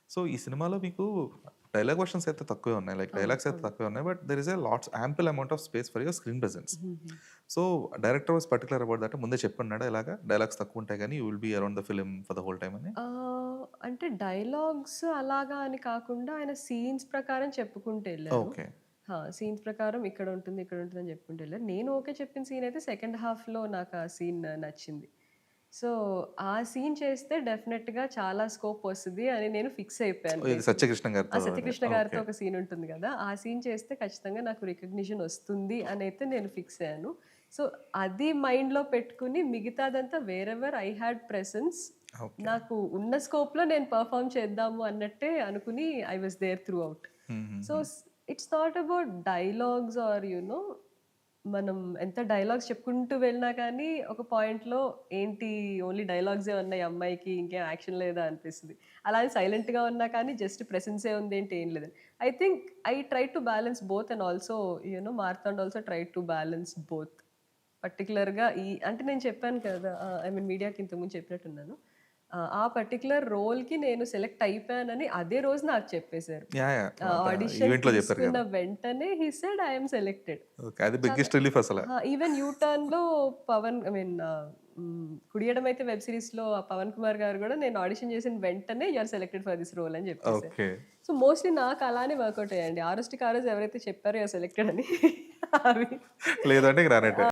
So ఈ సినిమాలో మీకు డైలాగ్ వర్షన్స్ అయితే తక్కువే ఉన్నాయి. లైక్ అవును. డైలాగ్స్ అయితే అవును. తక్కువే ఉన్నాయి. But there is a lots ample amount of space for your screen presence. హుహు. So director was particular about that. ముందే చెప్పున్నాడా ఇలాగా డైలాగ్స్ తక్కువ ఉంటాయి గానీ you will be around the film for the whole time అని? అంటే డైలాగ్స్ అలాగా అని కాకుండా ఆయన సీన్స్ ప్రకారం చెప్పుకుంటూ ఎళ్లారు. ఓకే. సీన్స్ ప్రకారం ఇక్కడ ఉంటుంది, ఇక్కడ ఉంటుందని చెప్పుకుంటూ ఎళ్లారు. నేను ఓకే చెప్పిన సీన్ అయితే సెకండ్ హాఫ్‌లో నాకు ఆ సీన్ నచ్చింది. సో, ఆ సీన్ చేస్తే డెఫినెట్‌గా చాలా స్కోప్ వస్తది అని నేను ఫిక్స్ అయిపోయాను ఇది బేసిక్‌గా. సత్యకృష్ణ గారితో అది. సత్యకృష్ణ గారితో ఓకే. ఒక సీన్ ఉంటుంది గదా! ఆ సీన్ చేస్తే ఖచ్చితంగా నాకు రికగ్నిషన్ వస్తుంది అనైతే నేను ఫిక్స్ అయ్యాను. సో, అది మైండ్‌లో పెట్టుకొని మిగతాదంతా wherever I had presence okay. నాకు ఉన్న స్కోప్‌లో నేను పెర్ఫార్మ్ చేద్దాము అన్నట్టే అనుకుని I was there throughout. So, హుహుహు. It's not about dialogues or మనం ఎంత డైలాగ్స్ చెప్పుకుంటూ వెళ్ళినా కానీ ఒక పాయింట్‌లో ఏంటి ఓన్లీ డైలాగ్సే ఉన్నాయి ఈ అమ్మాయికి ఇంకేం యాక్షన్ లేదా అనిపిస్తది. అలా అని సైలెంట్‌గా ఉన్నా కానీ జస్ట్ ప్రెజెన్సే ఉంది ఏంటి ఏం లేదని. I think I try to balance both and also Martand also try to balance both. పర్టిక్యులర్‌గా అంటే నేను చెప్పాను కదా! ఐ మీన్ మీడియాకి ఇంతకుముందు చెప్పినట్టున్నాను. ఆ పర్టిక్యులర్ రోల్‌కి నేను సెలెక్ట్ అయిపోయానని అదే రోజు నాకు చెప్పేసారు. యాహ్! యాహ్! ఆడిషన్ ఈవెంట్‌లో చెప్పారు తీసుకున్న కదా! వెంటనే he said I am selected. Okay. అది చాలా బిగ్గెస్ట్ రిలీఫ్ అసల. ఈవెన్ యూ టర్న్‌లో పవన్ ఐ మీన్ 'కుడియడం' అయితే వెబ్ సీరీస్‌లో ఆ పవన్ కుమార్ గారు గూడా నేను ఆడిషన్ చేసిన వెంటనే you are selected for this role అని చెప్పేసారు. ఓకే. సో, మోస్ట్‌లీ నాకు అలానే వర్కౌట్ అయ్యాయండి. ఆ రోజుకి ఆ రోజు ఎవరైతే చెప్పారో యూ ఆర్ సెలెక్టెడ్ అని అవి లేదంటే ఇక రానట్టే.